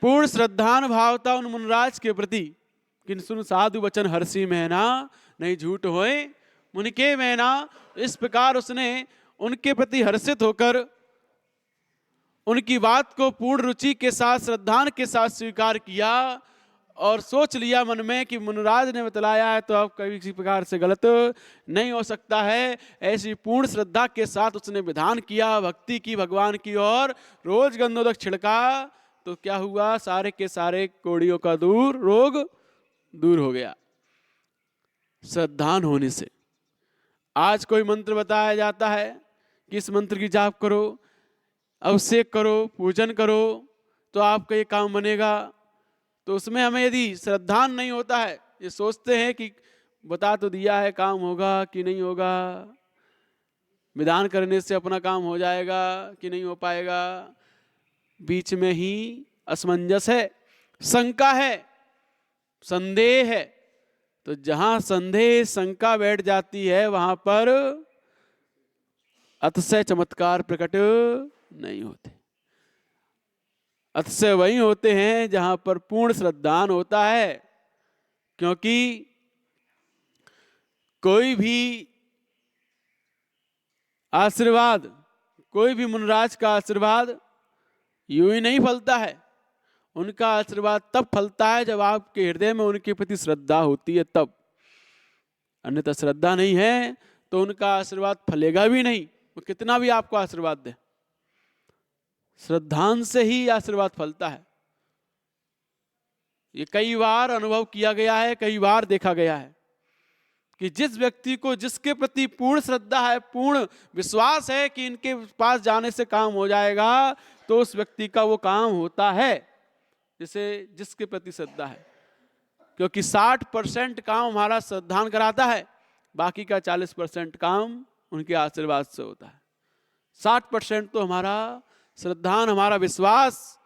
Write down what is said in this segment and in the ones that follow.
पूर्ण श्रद्धानुभाव था उन मुनराज के प्रति। किन सुन साधु वचन हर्षी मैना, नहीं झूठ होए मुनिके मैना। इस प्रकार उसने उनके प्रति हर्षित होकर उनकी बात को पूर्ण रुचि के साथ, श्रद्धान के साथ स्वीकार किया और सोच लिया मन में कि मुनराज ने बतलाया है तो अब कभी किसी प्रकार से गलत नहीं हो सकता है। ऐसी पूर्ण श्रद्धा के साथ उसने विधान किया, भक्ति की भगवान की ओर, रोज गंधोदक छिड़का तो क्या हुआ, सारे के सारे कोड़ियों का रोग दूर हो गया श्रद्धान होने से। आज कोई मंत्र बताया जाता है कि इस मंत्र की जाप करो, अभिषेक करो, पूजन करो तो आपका ये काम बनेगा, तो उसमें हमें यदि श्रद्धान नहीं होता है, ये सोचते हैं कि बता तो दिया है काम होगा कि नहीं होगा, विधान करने से अपना काम हो जाएगा कि नहीं हो पाएगा, बीच में ही असमंजस है, शंका है, संदेह है। तो जहां संदेह शंका बैठ जाती है वहां पर अतिशय चमत्कार प्रकट नहीं होते। अतिशय वही होते हैं जहां पर पूर्ण श्रद्धान होता है, क्योंकि कोई भी आशीर्वाद, कोई भी मुनराज का आशीर्वाद यूं ही नहीं फलता है। उनका आशीर्वाद तब फलता है जब आपके हृदय में उनके प्रति श्रद्धा होती है तब, अन्यथा श्रद्धा नहीं है तो उनका आशीर्वाद फलेगा भी नहीं, वो कितना भी आपको आशीर्वाद दे। श्रद्धान से ही आशीर्वाद फलता है। ये कई बार अनुभव किया गया है, कई बार देखा गया है कि जिस व्यक्ति को, जिसके प्रति पूर्ण श्रद्धा है, पूर्ण विश्वास है कि इनके पास जाने से काम हो जाएगा, तो उस व्यक्ति का वो काम होता है जिसे, जिसके प्रति श्रद्धा है। क्योंकि 60% काम हमारा श्रद्धान कराता है, बाकी का 40% काम उनके आशीर्वाद से होता है। 60% तो हमारा श्रद्धान, हमारा विश्वास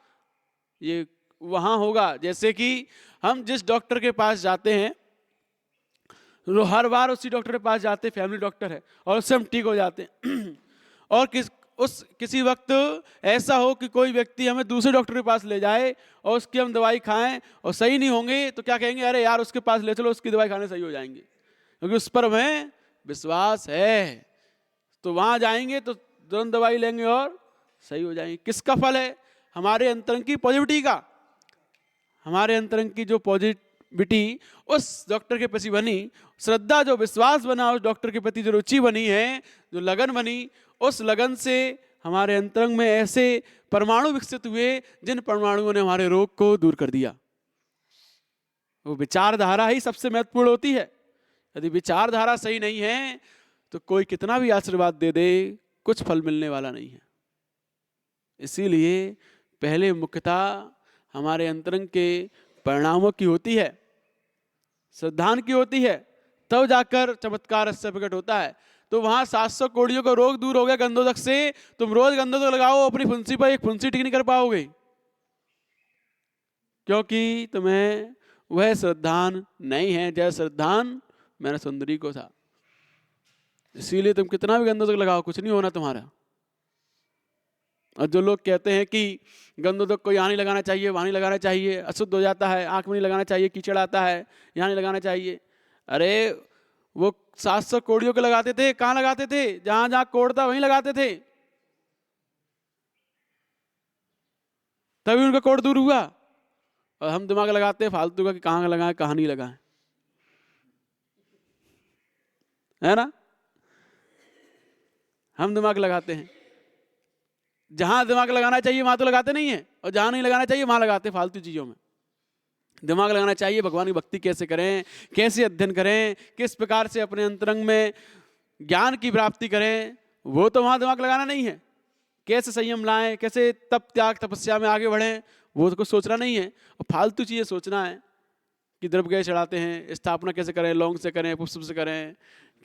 ये वहां होगा। जैसे कि हम जिस डॉक्टर के पास जाते हैं, हर बार उसी डॉक्टर के पास जाते, फैमिली डॉक्टर है, और उससे हम ठीक हो जाते हैं। और किसी वक्त ऐसा हो कि कोई व्यक्ति हमें दूसरे डॉक्टर के पास ले जाए और उसकी हम दवाई खाएं और सही नहीं होंगे तो क्या कहेंगे, अरे यार उसके पास ले चलो, उसकी दवाई खाने सही हो जाएंगे, क्योंकि उस पर हमें विश्वास है। तो वहां जाएंगे तो तुरंत दवाई लेंगे और सही हो जाएंगे। किसका फल है? हमारे अंतरंग की पॉजिटिविटी का। हमारे अंतरंग की जो पॉजिटिविटी उस डॉक्टर के प्रति बनी, श्रद्धा जो विश्वास बना, उस डॉक्टर के प्रति जो रुचि बनी है, जो लगन बनी, उस लगन से हमारे अंतरंग में ऐसे परमाणु विकसित हुए जिन परमाणुओं ने हमारे रोग को दूर कर दिया। वो विचारधारा ही सबसे महत्वपूर्ण होती है। यदि विचारधारा सही नहीं है तो कोई कितना भी आशीर्वाद दे दे, कुछ फल मिलने वाला नहीं है। इसीलिए पहले मुख्यता हमारे अंतरंग के परिणामों की होती है, श्रद्धान की होती है, तब जाकर चमत्कार इससे प्रकट होता है। तो वहां 700 कोड़ियों का रोग दूर हो गया गंधोदक से। तुम रोज गंधोदक लगाओ, अपनी फुंसी पर एक फुंसी ठीक नहीं कर पाओगे, क्योंकि तुम्हें वह श्रद्धान नहीं है जैसा श्रद्धान मैंने सुंदरी को था। इसीलिए तुम कितना भी गंधोदक लगाओ, कुछ नहीं होना तुम्हारा। और जो लोग कहते हैं कि गंधोदक को यहाँ नहीं लगाना चाहिए, वहाँ नहीं लगाना चाहिए, अशुद्ध हो जाता है, आंख में नहीं लगाना चाहिए, कीचड़ आता है, यहाँ नहीं लगाना चाहिए, अरे वो 700 कोड़ियों के लगाते थे। कहाँ लगाते थे? जहां जहां कोड़ था वहीं लगाते थे, तभी उनका कोड़ दूर हुआ। और हम दिमाग लगाते हैं फालतू का कि कहाँ लगाएं कहाँ नहीं लगाएं, है ना? हम दिमाग लगाते हैं, जहां दिमाग लगाना चाहिए वहां तो लगाते नहीं है, और जहां नहीं लगाना चाहिए वहां लगाते फालतू चीजों में। दिमाग लगाना चाहिए भगवान की भक्ति कैसे करें, कैसे अध्ययन करें, किस प्रकार से अपने अंतरंग में ज्ञान की प्राप्ति करें, वो तो वहां दिमाग लगाना नहीं है। कैसे संयम लाएं, कैसे तप त्याग तपस्या में आगे बढ़ें, वो तो कुछ सोचना नहीं है। और फालतू चीजें सोचना है कि द्रव्य कैसे चढ़ाते हैं, स्थापना कैसे करें, लौंग से करें, पुष्प से करें,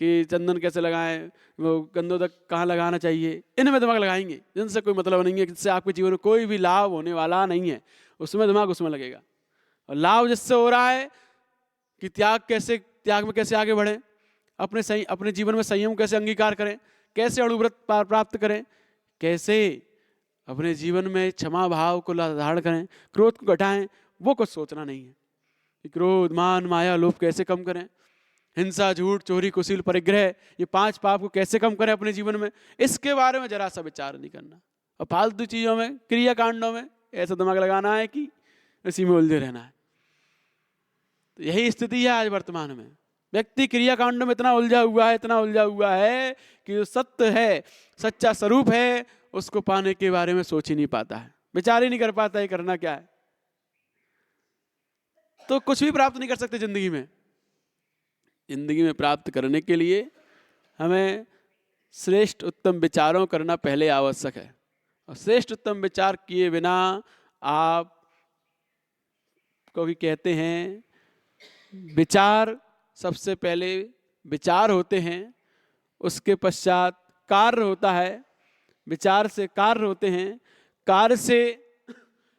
कि चंदन कैसे लगाएं, वो गंधोदक कहाँ लगाना चाहिए, इनमें दिमाग लगाएंगे जिनसे कोई मतलब नहीं है, जिससे आपके जीवन में कोई भी लाभ होने वाला नहीं है। उसमें दिमाग उसमें लगेगा। और लाभ जिससे हो रहा है कि त्याग में कैसे आगे बढ़ें, अपने जीवन में संयम कैसे अंगीकार करें, कैसे अणुव्रत प्राप्त करें, कैसे अपने जीवन में क्षमा भाव को धारण करें, क्रोध को घटाएं, वो कुछ सोचना नहीं है कि क्रोध मान माया लोभ कैसे कम करें, हिंसा झूठ चोरी कुशील परिग्रह, ये 5 पाप को कैसे कम करें अपने जीवन में, इसके बारे में जरा सा विचार नहीं करना। और फालतू चीज़ों में, क्रियाकांडों में ऐसा दिमाग लगाना है कि इसी में उलझे रहना है। तो यही स्थिति है आज वर्तमान में। व्यक्ति क्रियाकांडों में इतना उलझा हुआ है कि जो सत्य है, सच्चा स्वरूप है, उसको पाने के बारे में सोच ही नहीं पाता है, विचार ही नहीं कर पाता है करना क्या है। तो कुछ भी प्राप्त नहीं कर सकते जिंदगी में। जिंदगी में प्राप्त करने के लिए हमें श्रेष्ठ उत्तम विचारों करना पहले आवश्यक है। और श्रेष्ठ उत्तम विचार किए बिना आप क्योंकि कहते हैं विचार सबसे पहले विचार होते हैं, उसके पश्चात कार्य होता है, विचार से कार्य होते हैं, कार्य से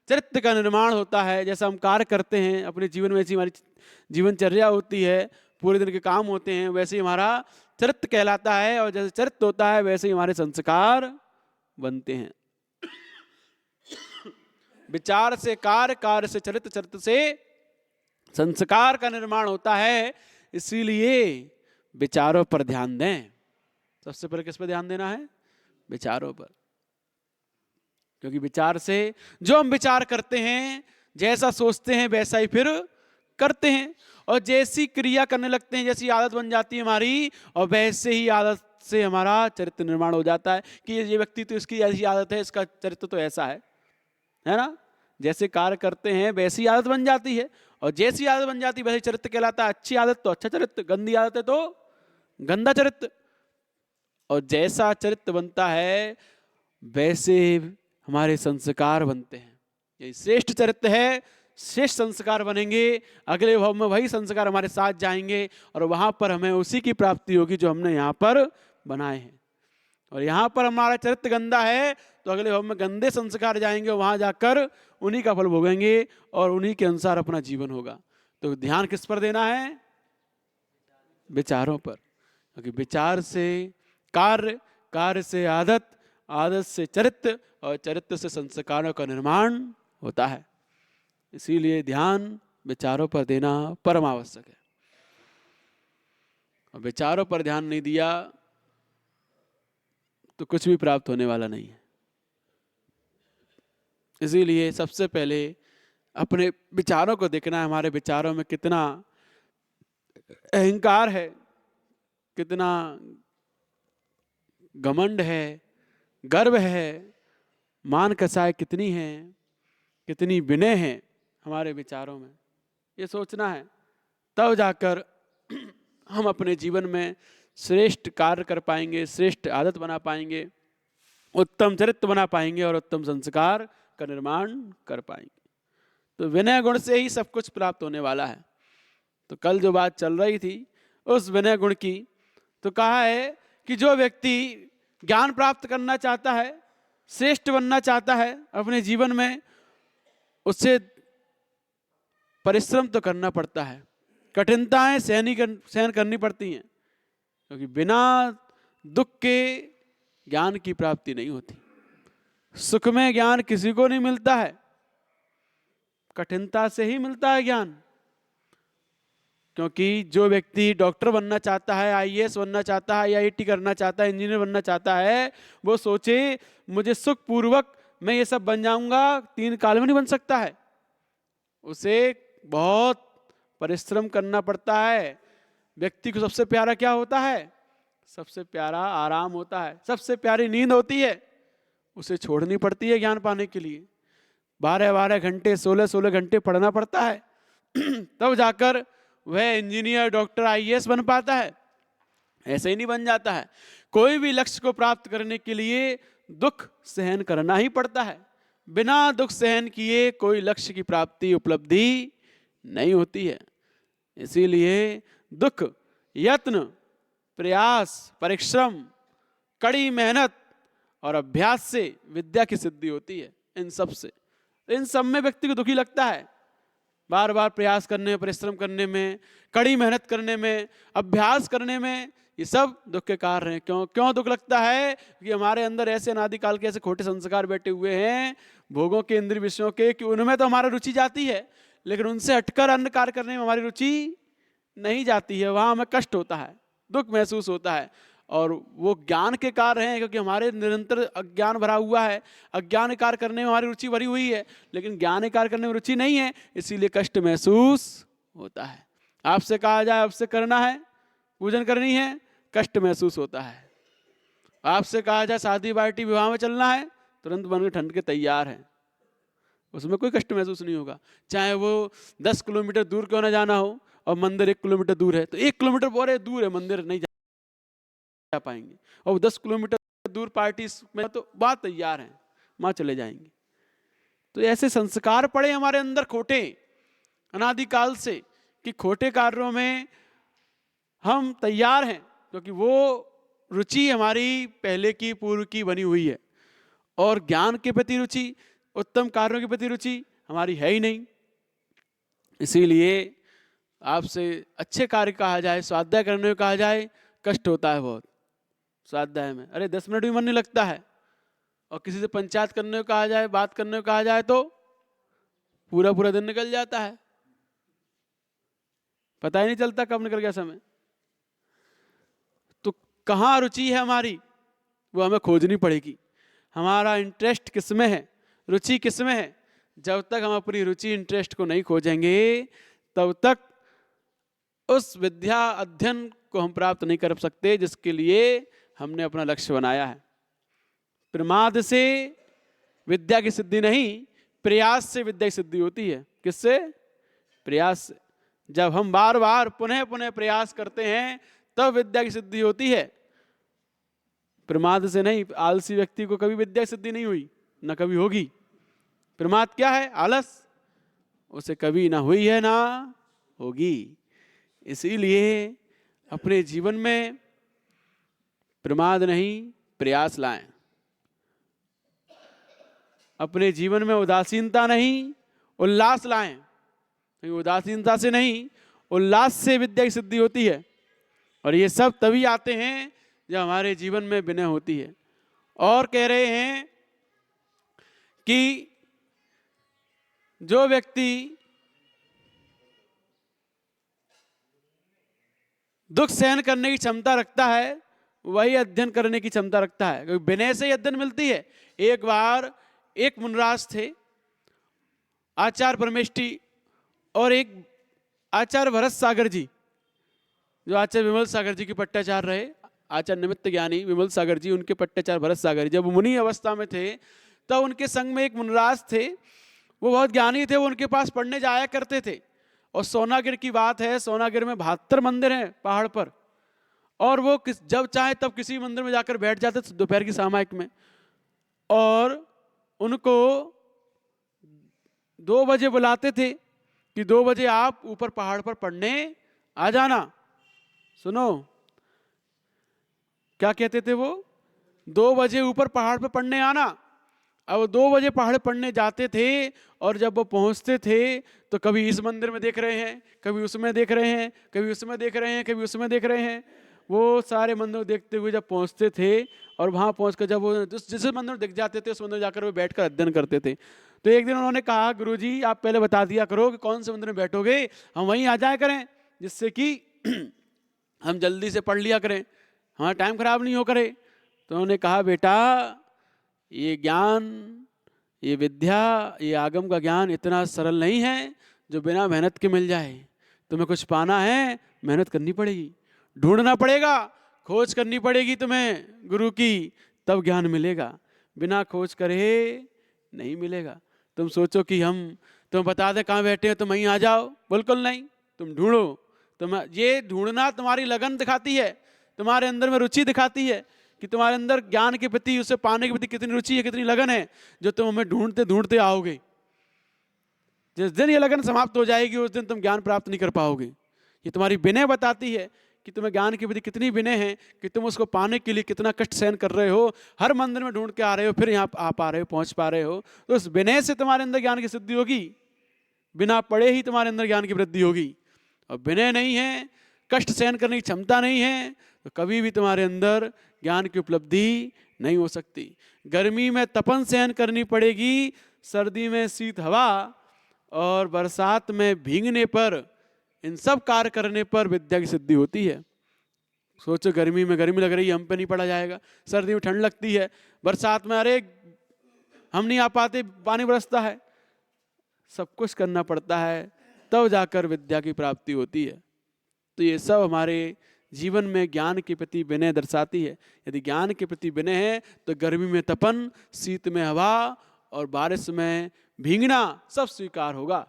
चरित्र का निर्माण होता है। जैसा हम कार्य करते हैं अपने जीवन में, ऐसी हमारी जीवनचर्या होती है, पूरे दिन के काम होते हैं, वैसे ही हमारा चरित्र कहलाता है। और जैसे चरित्र होता है वैसे ही हमारे संस्कार बनते हैं। विचार से कार्य, कार्य से चरित्र, चरित्र से संस्कार का निर्माण होता है। इसीलिए विचारों पर ध्यान दें। सबसे पहले किस पर ध्यान देना है? विचारों पर। क्योंकि विचार से जो हम विचार करते हैं, जैसा सोचते हैं वैसा ही फिर करते हैं। और जैसी क्रिया करने लगते हैं, जैसी आदत बन जाती है हमारी, और वैसे ही आदत से हमारा चरित्र निर्माण हो जाता है कि ये व्यक्ति तो इसकी ऐसी आदत है, इसका चरित्र तो ऐसा है ना। जैसे कार्य करते हैं वैसी आदत बन जाती है, और जैसी आदत बन जाती है वैसे चरित्र कहलाता है। अच्छी आदत तो अच्छा चरित्र, गंदी आदत है तो गंदा चरित्र। और जैसा चरित्र बनता है वैसे हमारे संस्कार बनते हैं। ये श्रेष्ठ चरित्र है, श्रेष्ठ संस्कार बनेंगे, अगले भाव में वही संस्कार हमारे साथ जाएंगे, और वहां पर हमें उसी की प्राप्ति होगी जो हमने यहाँ पर बनाए हैं। और यहाँ पर हमारा चरित्र गंदा है तो अगले भाव में गंदे संस्कार जाएंगे, वहां जाकर उन्हीं का फल भोगेंगे और उन्हीं के अनुसार अपना जीवन होगा। तो ध्यान किस पर देना है? विचारों पर। क्योंकि विचार से कार्य, कार्य से आदत, आदत से चरित्र, और चरित्र से संस्कारों का निर्माण होता है। इसीलिए ध्यान विचारों पर देना परम आवश्यक है। और विचारों पर ध्यान नहीं दिया तो कुछ भी प्राप्त होने वाला नहीं है। इसीलिए सबसे पहले अपने विचारों को देखना है, हमारे विचारों में कितना अहंकार है, कितना घमंड है, गर्व है, मान कसाय कितनी है, कितनी विनय है हमारे विचारों में, ये सोचना है। तब जाकर हम अपने जीवन में श्रेष्ठ कार्य कर पाएंगे, श्रेष्ठ आदत बना पाएंगे, उत्तम चरित्र बना पाएंगे और उत्तम संस्कार का निर्माण कर पाएंगे। तो विनय गुण से ही सब कुछ प्राप्त होने वाला है। तो कल जो बात चल रही थी उस विनय गुण की, तो कहा है कि जो व्यक्ति ज्ञान प्राप्त करना चाहता है, श्रेष्ठ बनना चाहता है अपने जीवन में, उससे परिश्रम तो करना पड़ता है, कठिनताएं सहन करनी पड़ती हैं। क्योंकि बिना दुख के ज्ञान की प्राप्ति नहीं होती। सुख में ज्ञान किसी को नहीं मिलता है, कठिनता से ही मिलता है ज्ञान। क्योंकि जो व्यक्ति डॉक्टर बनना चाहता है, आईएएस बनना चाहता है, आईआईटी करना चाहता है, इंजीनियर बनना चाहता है, वो सोचे मुझे सुख पूर्वक मैं ये सब बन जाऊंगा, 3 काल में नहीं बन सकता है। उसे बहुत परिश्रम करना पड़ता है। व्यक्ति को सबसे प्यारा क्या होता है? सबसे प्यारा आराम होता है, सबसे प्यारी नींद होती है। उसे छोड़नी पड़ती है ज्ञान पाने के लिए। 12-12 घंटे, 16-16 घंटे पढ़ना पड़ता है तब जाकर वह इंजीनियर, डॉक्टर, आईएएस बन पाता है। ऐसे ही नहीं बन जाता है। कोई भी लक्ष्य को प्राप्त करने के लिए दुख सहन करना ही पड़ता है। बिना दुख सहन किए कोई लक्ष्य की प्राप्ति, उपलब्धि नहीं होती है। इसीलिए दुख, यत्न, प्रयास, परिश्रम, कड़ी मेहनत और अभ्यास से विद्या की सिद्धि होती है। इन सब से, इन सब में व्यक्ति को दुखी लगता है। बार बार प्रयास करने में, परिश्रम करने में, कड़ी मेहनत करने में, अभ्यास करने में, ये सब दुख के कारण हैं। क्यों क्यों दुख लगता है? कि हमारे अंदर ऐसे अनादिकाल के ऐसे खोटे संस्कार बैठे हुए हैं भोगों के, इंद्रिय विषयों के, कि उनमें तो हमारा रुचि जाती है, लेकिन उनसे हटकर अन्य कार्य करने में हमारी रुचि नहीं जाती है। वहाँ हमें कष्ट होता है, दुख महसूस होता है। और वो ज्ञान के कार्य हैं, क्योंकि हमारे निरंतर अज्ञान भरा हुआ है, अज्ञान कार्य करने में हमारी रुचि भरी हुई है, लेकिन ज्ञान कार्य करने में रुचि नहीं है, इसीलिए कष्ट महसूस होता है। आपसे कहा जाए आपसे करना है, पूजन करनी है, कष्ट महसूस होता है। आपसे कहा जाए शादी पार्टी विवाह में चलना है, तुरंत बन के ठंड के तैयार है, उसमें कोई कष्ट महसूस नहीं होगा। चाहे वो 10 किलोमीटर दूर क्यों ना जाना हो और मंदिर 1 किलोमीटर दूर है, तो 1 किलोमीटर बहुत दूर है, मंदिर नहीं जा पाएंगे, और 10 किलोमीटर दूर पार्टी में तो बात तैयार है, वहां चले जाएंगे। तो ऐसे संस्कार पड़े हमारे अंदर खोटे अनादिकाल से, कि खोटे कार्यों में हम तैयार हैं, क्योंकि वो रुचि हमारी पहले की पूर्व की बनी हुई है, और ज्ञान के प्रति रुचि, उत्तम कार्यों के प्रति रुचि हमारी है ही नहीं। इसीलिए आपसे अच्छे कार्य कहा जाए, स्वाध्याय करने को कहा जाए, कष्ट होता है बहुत स्वाध्याय में। अरे 10 मिनट भी मन नहीं लगता है, और किसी से पंचायत करने को कहा जाए, बात करने को कहा जाए, तो पूरा पूरा दिन निकल जाता है, पता ही नहीं चलता कब निकल गया समय। तो कहाँ रुचि है हमारी, वो हमें खोजनी पड़ेगी। हमारा इंटरेस्ट किसमें है, रुचि किसमें है? जब तक हम अपनी रुचि इंटरेस्ट को नहीं खोजेंगे, तब तक उस विद्या अध्ययन को हम प्राप्त नहीं कर सकते जिसके लिए हमने अपना लक्ष्य बनाया है। प्रमाद से विद्या की सिद्धि नहीं, प्रयास से विद्या की सिद्धि होती है। किससे? प्रयास से। जब हम बार बार पुनः पुनः प्रयास करते हैं तब विद्या की सिद्धि होती है, प्रमाद से नहीं। आलसी व्यक्ति को कभी विद्या की सिद्धि नहीं हुई, ना कभी होगी। प्रमाद क्या है? आलस, उसे कभी ना हुई है ना होगी। इसीलिए अपने जीवन में प्रमाद नहीं, प्रयास लाएं। अपने जीवन में उदासीनता नहीं, उल्लास लाएं। उदासीनता से नहीं, उल्लास से विद्या की सिद्धि होती है। और ये सब तभी आते हैं जब हमारे जीवन में विनय होती है। और कह रहे हैं कि जो व्यक्ति दुख सहन करने की क्षमता रखता है, वही अध्ययन करने की क्षमता रखता है, क्योंकि विनय से ही अध्ययन मिलती है। एक बार एक मुनिराज थे, आचार्य परमेष्टि और एक आचार्य भरत सागर जी, जो आचार्य विमल सागर जी के पट्टाचार्य रहे। आचार्य निमित्त ज्ञानी विमल सागर जी, उनके पट्टाचार्य भरत सागर जी। जब वो मुनि अवस्था में थे तब उनके संग में एक मुनिराज थे, वो बहुत ज्ञानी थे, वो उनके पास पढ़ने जाया करते थे। और सोनागिर की बात है, सोनागिर में 72 मंदिर हैं पहाड़ पर, और वो जब चाहे तब किसी मंदिर में जाकर बैठ जाते थे दोपहर की सामायिक में। और उनको 2 बजे बुलाते थे कि 2 बजे आप ऊपर पहाड़ पर पढ़ने आ जाना। सुनो क्या कहते थे वो, 2 बजे ऊपर पहाड़ पर पढ़ने आना। अब 2 बजे पहाड़ पढ़ने जाते थे, और जब वो पहुंचते थे तो कभी इस मंदिर में देख रहे हैं, कभी उसमें देख रहे हैं, कभी उसमें देख रहे हैं, कभी उसमें देख रहे हैं। वो सारे मंदिर देखते हुए जब पहुंचते थे, और वहां पहुंचकर जब वो जिस मंदिर में दिख जाते थे उस मंदिर में जाकर वो बैठकर अध्ययन करते थे। तो एक दिन उन्होंने कहा, गुरुजी आप पहले बता दिया करो कि कौन से मंदिर में बैठोगे, हम वहीं आ जाया करें, जिससे कि हम जल्दी से पढ़ लिया करें, हमारा टाइम खराब नहीं हो करे। तो उन्होंने कहा, बेटा ये ज्ञान, ये विद्या, ये आगम का ज्ञान इतना सरल नहीं है जो बिना मेहनत के मिल जाए। तुम्हें कुछ पाना है, मेहनत करनी पड़ेगी, ढूंढना पड़ेगा, खोज करनी पड़ेगी तुम्हें गुरु की, तब ज्ञान मिलेगा। बिना खोज करे नहीं मिलेगा। तुम सोचो कि तुम बता दे कहाँ बैठे हो, तुम वहीं आ जाओ, बिल्कुल नहीं। तुम ढूंढो। तुम ये ढूंढना तुम्हारी लगन दिखाती है, तुम्हारे अंदर में रुचि दिखाती है कि तुम्हारे अंदर ज्ञान के प्रति, उसे पाने के प्रति कितनी रुचि है, कितनी लगन है, जो तुम हमें ढूंढते ढूंढते आओगे। जिस दिन ये लगन समाप्त हो जाएगी उस दिन तुम ज्ञान प्राप्त नहीं कर पाओगे। ये तुम्हारी विनय बताती है कि तुम्हें ज्ञान के प्रति कितनी विनय है, कि तुम उसको पाने के लिए कितना कष्ट सहन कर रहे हो, हर मंदिर में ढूंढ के आ रहे हो, फिर यहाँ आ पा रहे हो, पहुँच पा रहे हो। तो उस विनय से तुम्हारे अंदर ज्ञान की सिद्धि होगी। बिना पढ़े ही तुम्हारे अंदर ज्ञान की वृद्धि होगी। और विनय नहीं है, कष्ट सहन करने की क्षमता नहीं है, तो कभी भी तुम्हारे अंदर ज्ञान की उपलब्धि नहीं हो सकती। गर्मी में तपन सहन करनी पड़ेगी, सर्दी में शीत हवा, और बरसात में भीगने पर, इन सब कार्य करने पर विद्या की सिद्धि होती है। सोचो, गर्मी में गर्मी लग रही है, हम पे नहीं पढ़ा जाएगा। सर्दी में ठंड लगती है, बरसात में अरे हम नहीं आ पाते, पानी बरसता है। सब कुछ करना पड़ता है, तब जाकर विद्या की प्राप्ति होती है। तो ये सब हमारे जीवन में ज्ञान के प्रति विनय दर्शाती है। यदि ज्ञान के प्रति विनय है तो गर्मी में तपन, शीत में हवा और बारिश में भीगना सब स्वीकार होगा।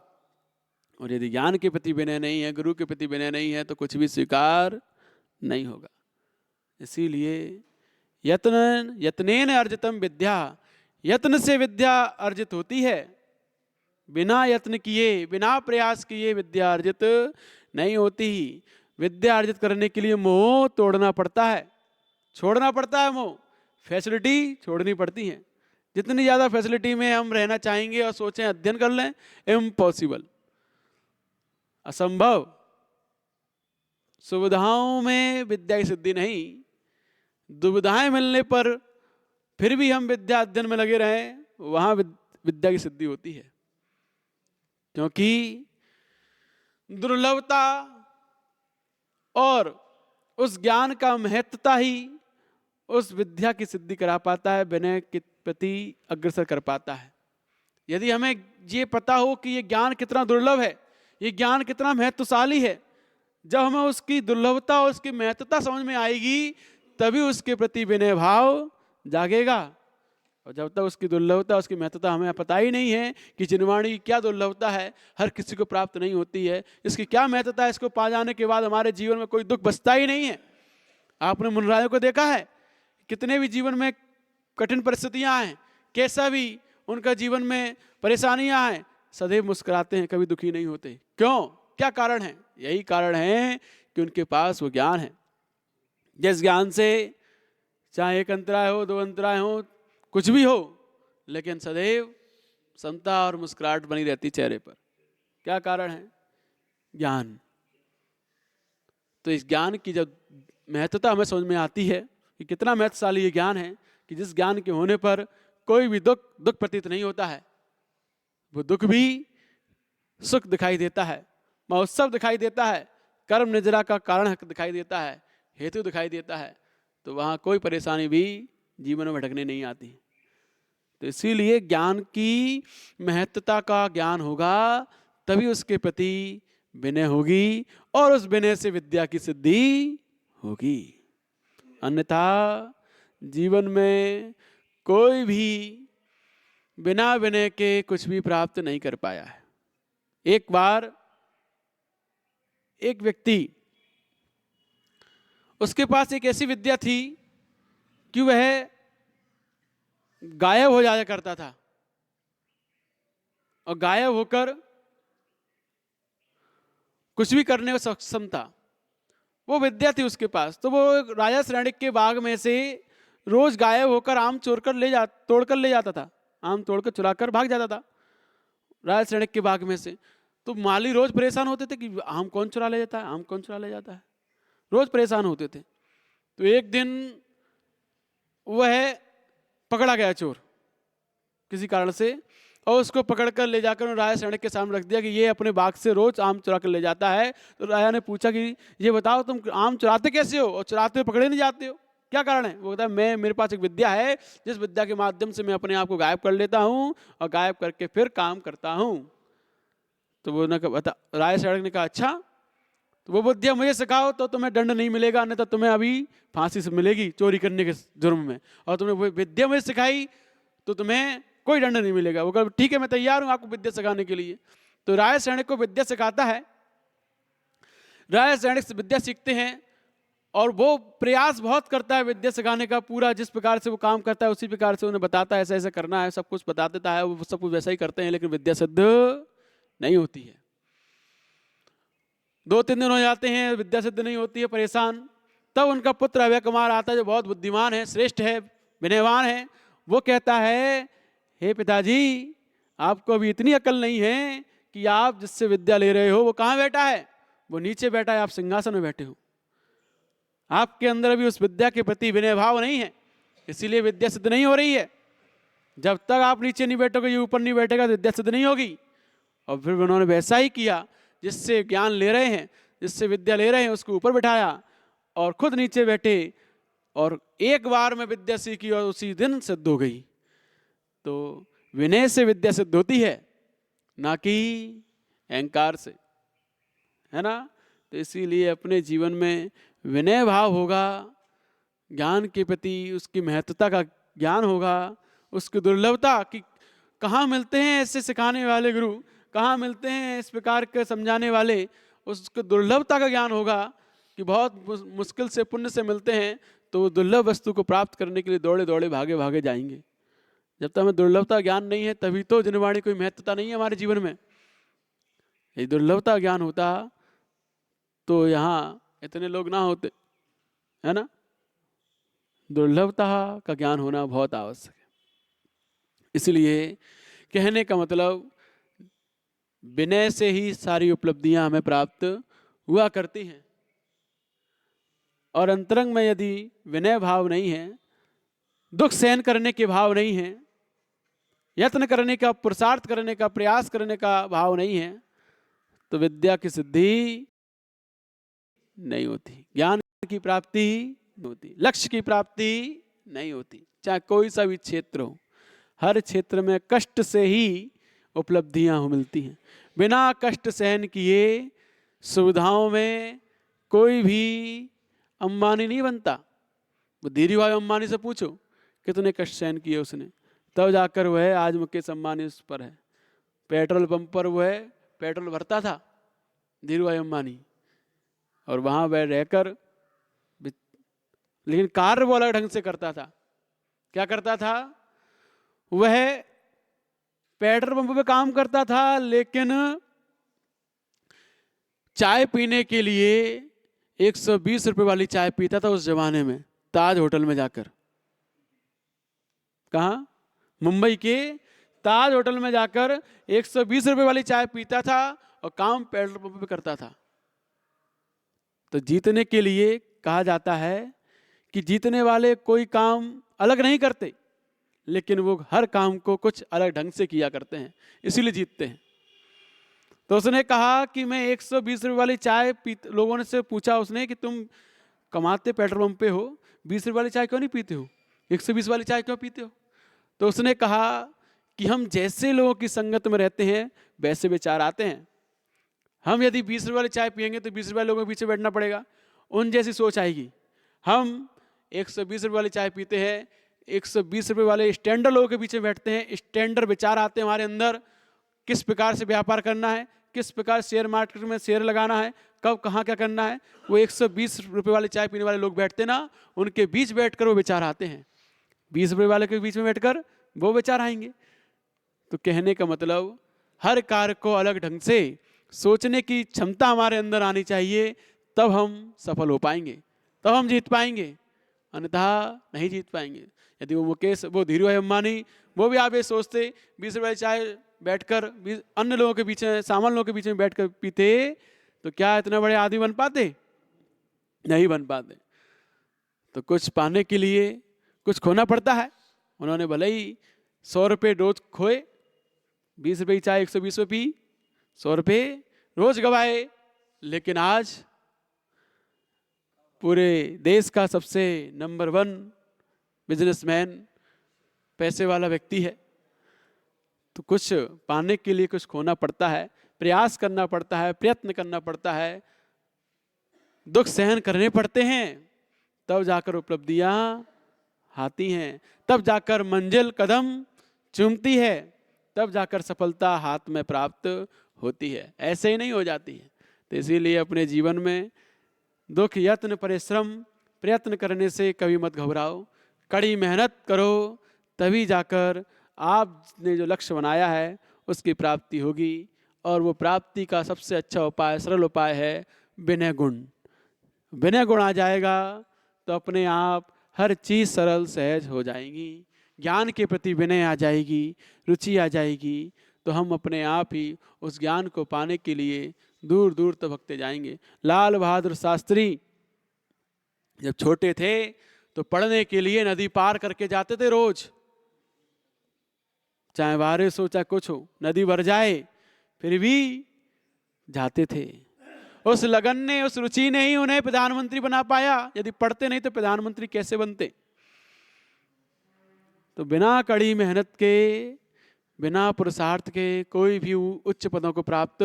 और यदि ज्ञान के प्रति विनय नहीं है, गुरु के प्रति विनय नहीं है, तो कुछ भी स्वीकार नहीं होगा। इसीलिए यत्नेन अर्जितम विद्या, यत्न से विद्या अर्जित होती है। बिना यत्न किए, बिना प्रयास किए विद्या अर्जित नहीं होती। विद्या अर्जित करने के लिए मोह तोड़ना पड़ता है, छोड़ना पड़ता है मोह, फैसिलिटी छोड़नी पड़ती है। जितनी ज़्यादा फैसिलिटी में हम रहना चाहेंगे और सोचें अध्ययन कर लें, इम्पॉसिबल, असंभव। सुविधाओं में विद्या की सिद्धि नहीं, दुविधाएं मिलने पर फिर भी हम विद्या अध्ययन में लगे रहें, वहां विद्या की सिद्धि होती है। क्योंकि दुर्लभता और उस ज्ञान का महत्वता ही उस विद्या की सिद्धि करा पाता है, विनय के प्रति अग्रसर कर पाता है। यदि हमें ये पता हो कि ये ज्ञान कितना दुर्लभ है, ये ज्ञान कितना महत्वशाली है, जब हमें उसकी दुर्लभता और उसकी महत्वता समझ में आएगी, तभी उसके प्रति विनय भाव जागेगा। और जब तक उसकी दुर्लभता, उसकी महत्वता हमें पता ही नहीं है कि चिन्वाणी की क्या दुर्लभता है, हर किसी को प्राप्त नहीं होती है, इसकी क्या महत्वता है, इसको पा जाने के बाद हमारे जीवन में कोई दुख बचता ही नहीं है। आपने मुनरायों को देखा है, कितने भी जीवन में कठिन परिस्थितियां हैं, कैसा भी उनका जीवन में परेशानियां हैं, सदैव मुस्कुराते हैं, कभी दुखी नहीं होते। क्यों? क्या कारण है? यही कारण है कि उनके पास वो ज्ञान है। जिस ज्ञान से चाहे एक अंतराय हो, दो अंतराय हो, कुछ भी हो, लेकिन सदैव समता और मुस्कुराहट बनी रहती चेहरे पर। क्या कारण है? ज्ञान। तो इस ज्ञान की जब महत्वता हमें समझ में आती है कि कितना महत्वशाली ये ज्ञान है, कि जिस ज्ञान के होने पर कोई भी दुख प्रतीत नहीं होता है, वो दुख भी सुख दिखाई देता है, महोत्सव दिखाई देता है, कर्म निजरा का कारण दिखाई देता है, हेतु दिखाई देता है। तो वहाँ कोई परेशानी भी जीवन में भटकने नहीं आती। तो इसीलिए ज्ञान की महत्वता का ज्ञान होगा, तभी उसके प्रति विनय होगी और उस विनय से विद्या की सिद्धि होगी। अन्यथा जीवन में कोई भी बिना विनय के कुछ भी प्राप्त नहीं कर पाया है। एक बार एक व्यक्ति, उसके पास एक ऐसी विद्या थी कि वह गायब हो जाया करता था, और गायब होकर कुछ भी करने को सक्षम था। वो विद्या थी उसके पास। तो वो राजा श्रेणिक के बाग में से रोज गायब होकर आम तोड़कर ले जाता था, आम तोड़कर चुराकर भाग जाता था राजा श्रेणिक के बाग में से। तो माली रोज परेशान होते थे कि आम कौन चुरा ले जाता है, आम कौन चुरा ले जाता है, रोज परेशान होते थे। तो एक दिन वह पकड़ा गया चोर किसी कारण से, और उसको पकड़कर ले जाकर राजा श्रेणिक के सामने रख दिया कि ये अपने बाग से रोज आम चुरा कर ले जाता है। तो राजा ने पूछा कि ये बताओ तुम आम चुराते कैसे हो और चुराते हुए पकड़े नहीं जाते हो, क्या कारण है? वो कहता है मेरे पास एक विद्या है, जिस विद्या के माध्यम से मैं अपने आप को गायब कर लेता हूँ और गायब करके फिर काम करता हूँ। तो वो राजा श्रेणिक ने कहा अच्छा, तो वो विद्या मुझे सिखाओ तो तुम्हें दंड नहीं मिलेगा, अन्यथा तुम्हें अभी फांसी से मिलेगी चोरी करने के जुर्म में, और तुमने वो विद्या मुझे सिखाई तो तुम्हें कोई दंड नहीं मिलेगा। वो कहा ठीक है, मैं तैयार हूं आपको विद्या सिखाने के लिए। तो राजा श्रेणिक को विद्या सिखाता है। राजा श्रेणिक से विद्या सीखते हैं और वो प्रयास बहुत करता है विद्या सिखाने का, पूरा जिस प्रकार से वो काम करता है उसी प्रकार से उन्हें बताता है, ऐसा ऐसा करना है, सब कुछ बता देता है, वो सब कुछ वैसा ही करते हैं, लेकिन विद्या सिद्ध नहीं होती है। 2-3 दिन हो जाते हैं, विद्या सिद्ध नहीं होती है, परेशान। तब उनका पुत्र अभय कुमार आता है, जो बहुत बुद्धिमान है, श्रेष्ठ है, विनयवान है। वो कहता है हे पिताजी, आपको अभी इतनी अकल नहीं है कि आप जिससे विद्या ले रहे हो वो कहाँ बैठा है? वो नीचे बैठा है, आप सिंहासन में बैठे हो। आपके अंदर अभी उस विद्या के प्रति विनय भाव नहीं है, इसीलिए विद्या सिद्ध नहीं हो रही है। जब तक आप नीचे नहीं बैठोगे, ये ऊपर नहीं बैठेगा, तो विद्या सिद्ध नहीं होगी। और फिर उन्होंने वैसा ही किया, जिससे ज्ञान ले रहे हैं, जिससे विद्या ले रहे हैं, उसको ऊपर बिठाया और खुद नीचे बैठे, और एक बार में विद्या सीखी और उसी दिन सिद्ध हो गई। तो विनय से विद्या सिद्ध होती है, ना कि अहंकार से, है ना। तो इसीलिए अपने जीवन में विनय भाव होगा, ज्ञान के प्रति उसकी महत्वता का ज्ञान होगा, उसकी दुर्लभता कि कहाँ मिलते हैं ऐसे सिखाने वाले गुरु, कहाँ मिलते हैं इस प्रकार के समझाने वाले, उसको दुर्लभता का ज्ञान होगा कि बहुत मुश्किल से पुण्य से मिलते हैं, तो वो दुर्लभ वस्तु को प्राप्त करने के लिए दौड़े दौड़े भागे भागे जाएंगे। जब तक हमें दुर्लभता ज्ञान नहीं है, तभी तो जिनवाणी कोई महत्वता नहीं है हमारे जीवन में। ये दुर्लभता ज्ञान होता तो यहाँ इतने लोग ना होते, है ना। दुर्लभता का ज्ञान होना बहुत आवश्यक है। इसलिए कहने का मतलब, विनय से ही सारी उपलब्धियां हमें प्राप्त हुआ करती हैं। और अंतरंग में यदि विनय भाव नहीं है, दुख सहन करने के भाव नहीं है, यत्न करने का, पुरुषार्थ करने का, प्रयास करने का भाव नहीं है, तो विद्या की सिद्धि नहीं होती, ज्ञान की प्राप्ति नहीं होती, लक्ष्य की प्राप्ति नहीं होती। चाहे कोई सा भी क्षेत्र हो, हर क्षेत्र में कष्ट से ही उपलब्धियां मिलती हैं। बिना कष्ट सहन किए सुविधाओं में कोई भी अंबानी नहीं बनता। वो धीरूभाई अंबानी से पूछो कितने कष्ट सहन किए उसने, तब जाकर वह आज मुकेश अंबानी उस पर है। पेट्रोल पंप पर वह पेट्रोल भरता था धीरूभाई अंबानी, और वहाँ वह रहकर, लेकिन कार्य वो अलग ढंग से करता था। क्या करता था? वह पेट्रोल पंप पे काम करता था, लेकिन चाय पीने के लिए 120 रुपए वाली चाय पीता था उस जमाने में, ताज होटल में जाकर। कहाँ? मुंबई के ताज होटल में जाकर 120 रुपए वाली चाय पीता था और काम पेट्रोल पंप पे करता था। तो जीतने के लिए कहा जाता है कि जीतने वाले कोई काम अलग नहीं करते, लेकिन वो हर काम को कुछ अलग ढंग से किया करते हैं, इसीलिए जीतते हैं। तो उसने कहा कि मैं 120 रुपए वाली चाय लोगों ने से पूछा उसने कि तुम कमाते पेट्रोल पंप पे हो, 20 रुपए वाली चाय क्यों नहीं पीते हो, 120 वाली चाय क्यों पीते हो? तो उसने कहा कि हम जैसे लोगों की संगत में रहते हैं वैसे विचार आते हैं। हम यदि 20 रुपए वाली चाय पियेंगे तो 20 रुपए लोगों के पीछे बैठना पड़ेगा, उन जैसी सोच आएगी। हम 120 रुपए वाली चाय पीते हैं, 120 रुपए वाले स्टैंडर्ड लोगों के पीछे बैठते हैं, स्टैंडर्ड विचार आते हैं हमारे अंदर, किस प्रकार से व्यापार करना है, किस प्रकार शेयर मार्केट में शेयर लगाना है, कब कहाँ क्या करना है। वो 120 रुपए वाली चाय पीने वाले लोग बैठते ना, उनके बीच बैठकर वो विचार आते हैं, 20 रुपए वाले के बीच में बैठकर वो विचार आएंगे। तो कहने का मतलब, हर कार्य को अलग ढंग से सोचने की क्षमता हमारे अंदर आनी चाहिए, तब हम सफल हो पाएंगे, तब हम जीत पाएंगे, अन्यथा नहीं जीत पाएंगे। यदि वो मुकेश, वो धीरूभाई अंबानी, वो भी आप ये सोचते 20 रुपए चाय बैठकर अन्य लोगों के बीच में, सामान्य लोगों के बीच में बैठकर पीते, तो क्या इतने बड़े आदमी बन पाते? नहीं बन पाते। तो कुछ पाने के लिए कुछ खोना पड़ता है। उन्होंने भले ही 100 रुपये रोज खोए, 20 रुपये की चाय 120 रुपये पी, 100 रुपये रोज गवाए, लेकिन आज पूरे देश का सबसे नंबर 1 बिजनेसमैन, पैसे वाला व्यक्ति है। तो कुछ पाने के लिए कुछ खोना पड़ता है, प्रयास करना पड़ता है, प्रयत्न करना पड़ता है, दुख सहन करने पड़ते हैं, तब जाकर उपलब्धियां आती हैं, तब जाकर मंजिल कदम चूमती है, तब जाकर सफलता हाथ में प्राप्त होती है, ऐसे ही नहीं हो जाती है। तो इसीलिए अपने जीवन में दुख, यत्न, परिश्रम, प्रयत्न करने से कभी मत घबराओ, कड़ी मेहनत करो, तभी जाकर आपने जो लक्ष्य बनाया है उसकी प्राप्ति होगी। और वो प्राप्ति का सबसे अच्छा उपाय, सरल उपाय है विनय गुण। विनय गुण आ जाएगा तो अपने आप हर चीज़ सरल सहज हो जाएगी, ज्ञान के प्रति विनय आ जाएगी, रुचि आ जाएगी, तो हम अपने आप ही उस ज्ञान को पाने के लिए दूर दूर तक भगते जाएंगे। लाल बहादुर शास्त्री जब छोटे थे तो पढ़ने के लिए नदी पार करके जाते थे रोज, चाहे बारिश हो चाहे कुछ हो, नदी भर जाए फिर भी जाते थे। उस लगन ने, उस रुचि ने ही उन्हें प्रधानमंत्री बना पाया। यदि पढ़ते नहीं तो प्रधानमंत्री कैसे बनते। तो बिना कड़ी मेहनत के, बिना पुरुषार्थ के कोई भी उच्च पदों को प्राप्त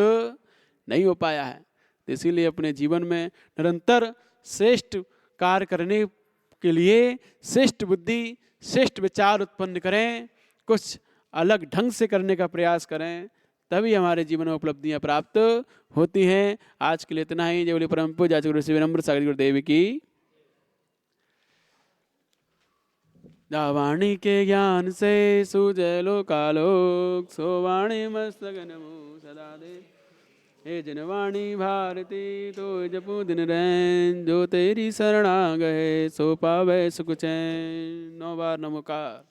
नहीं हो पाया है। तो इसीलिए अपने जीवन में निरंतर श्रेष्ठ कार्य करने के लिए श्रेष्ठ बुद्धि, श्रेष्ठ विचार उत्पन्न करें, कुछ अलग ढंग से करने का प्रयास करें, तभी हमारे जीवन में उपलब्धियां प्राप्त होती हैं। आज के लिए इतना ही। जय बोले परम पूज्य आचार्य गुरु श्री विनम्र सागर गुरुदेव की। वाणी के ज्ञान से सूझे लोकालोक, सो वाणी मस्तक नमो सदा दे। हे जनवाणी भारती तो जपू दिन रैन, जो तेरी शरणा गए सो पावे सुख चैन। 9 बार नमोकार।